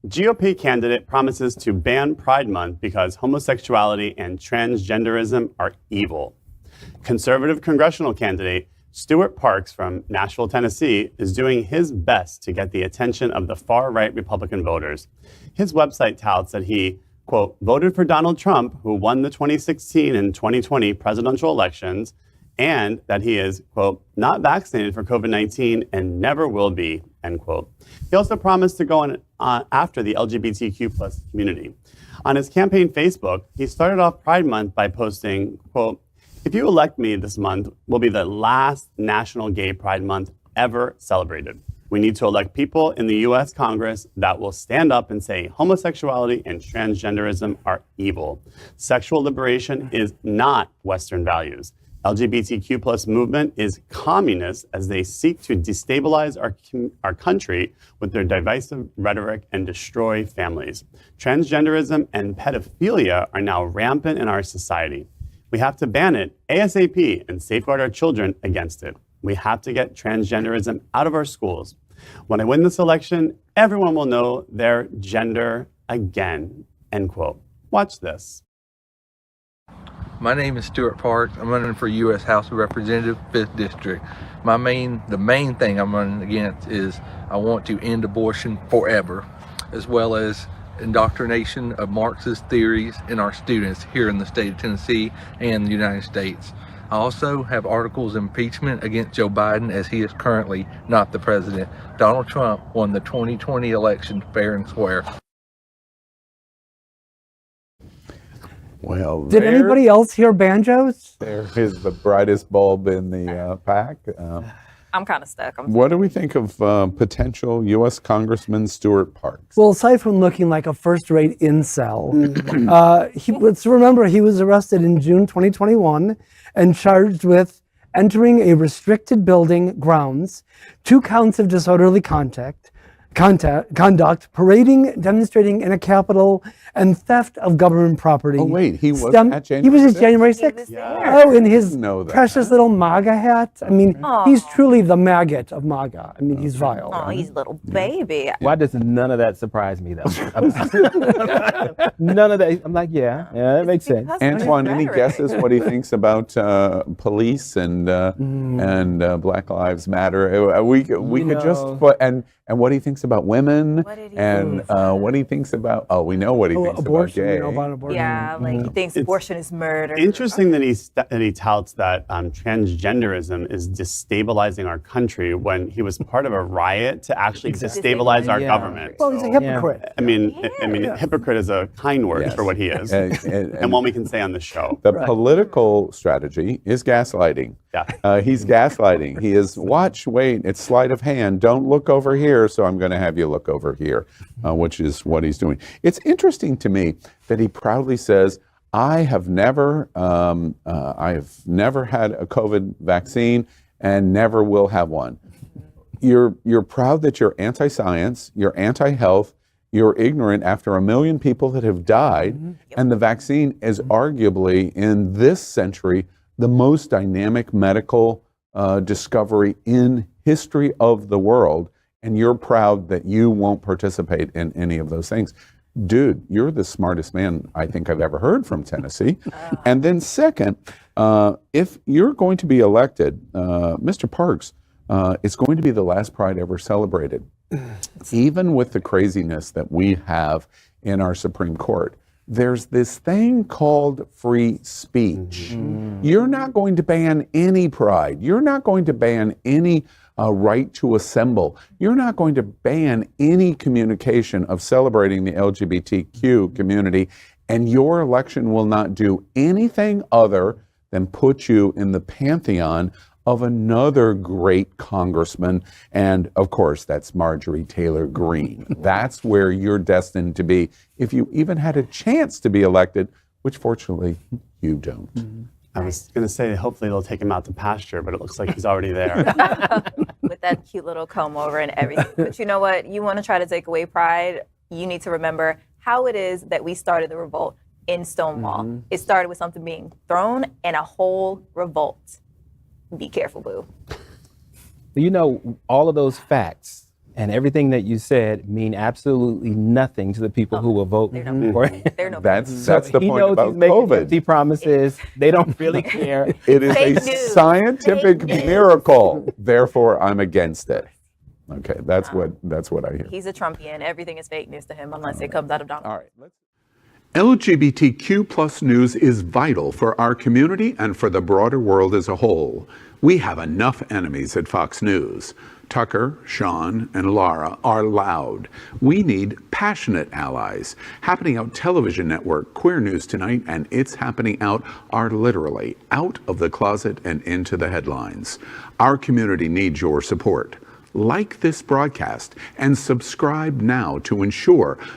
GOP candidate promises to ban Pride Month because homosexuality and transgenderism are evil. Conservative congressional candidate Stuart Park from Nashville, Tennessee, is doing his best to get the attention of the far-right Republican voters. His website touts that he, quote, voted for Donald Trump, who won the 2016 and 2020 presidential elections, and that he is, quote, not vaccinated for COVID-19 and never will be, end quote. He also promised to go on after the LGBTQ plus community. On his campaign Facebook, he started off Pride Month by posting, quote, if you elect me this month will be the last National Gay Pride Month ever celebrated. We need to elect people in the U.S. Congress that will stand up and say homosexuality and transgenderism are evil. Sexual liberation is not Western values. LGBTQ plus movement is communist as they seek to destabilize our country with their divisive rhetoric and destroy families. Transgenderism and pedophilia are now rampant in our society. We have to ban it ASAP and safeguard our children against it. We have to get transgenderism out of our schools. When I win this election, everyone will know their gender again, end quote. Watch this. My name is Stuart Park. I'm running for U.S. House of Representatives, 5th District. The main thing I'm running against is I want to end abortion forever, as well as indoctrination of Marxist theories in our students here in the state of Tennessee and the United States. I also have articles of impeachment against Joe Biden as he is currently not the president. Donald Trump won the 2020 election fair and square. Well, did anybody else hear banjos? There is the brightest bulb in the pack. I'm kind of stuck. What do we think of potential U.S. Congressman Stuart Park? Well, aside from looking like a first-rate incel, let's remember he was arrested in June 2021 and charged with entering a restricted building grounds, 2 counts of disorderly conduct, parading, demonstrating in a Capitol, and theft of government property. Oh wait, he was at January 6th? He was at January 6th. Yeah. Oh, in his precious little MAGA hat. I mean, he's truly the maggot of MAGA. I mean, he's vile. Oh, he's a little baby. Why does none of that surprise me, though? None of that. I'm like, yeah, that makes sense. Antoine, any guesses what he thinks about police and Black Lives Matter? We could just and what he thinks about women and what he thinks about. Oh, we know what he thinks abortion, about gay. You know, about abortion. Yeah, like he thinks abortion is murder. Interesting that he touts that transgenderism is destabilizing our country when he was part of a riot to actually destabilize our government. Well, he's a hypocrite. I mean, hypocrite is a kind word for what he is, and one we can say on the show. The political strategy is gaslighting. Yeah. He's gaslighting. He is, wait, it's sleight of hand. Don't look over here, so I'm going to have you look over here, which is what he's doing. It's interesting to me that he proudly says, I have never had a COVID vaccine and never will have one. You're proud that you're anti-science, you're anti-health, you're ignorant after 1 million people that have died, and the vaccine is arguably, in this century, the most dynamic medical discovery in history of the world, and you're proud that you won't participate in any of those things. Dude, you're the smartest man I think I've ever heard from Tennessee. And then second, if you're going to be elected, Mr. Parks, it's going to be the last Pride ever celebrated. Even with the craziness that we have in our Supreme Court, there's this thing called free speech. You're not going to ban any pride. You're not going to ban any right to assemble. You're not going to ban any communication of celebrating the LGBTQ community, and your election will not do anything other than put you in the pantheon of another great congressman, and of course, that's Marjorie Taylor Greene. That's where you're destined to be if you even had a chance to be elected, which fortunately you don't. I was going to say, hopefully they'll take him out to pasture, but it looks like he's already there. With that cute little comb over and everything. But you know what? You want to try to take away pride, you need to remember how it is that we started the revolt in Stonewall. It started with something being thrown and a whole revolt. Be careful, boo. You know, all of those facts And everything that you said mean absolutely nothing to the people who will vote They're no for They're no That's So the he point knows about he's making COVID. empty promises. They don't really care. It is Fake a news. scientific Fake news. miracle. Therefore, I'm against it. Okay, that's what I hear. He's a Trumpian. Everything is fake news to him unless it comes out of Donald. All right. LGBTQ plus news is vital for our community and for the broader world as a whole. We have enough enemies at Fox News. Tucker, Sean, and Laura are loud. We need passionate allies. Happening Out Television Network, Queer News Tonight, and It's Happening Out are literally out of the closet and into the headlines. Our community needs your support. Like this broadcast and subscribe now to ensure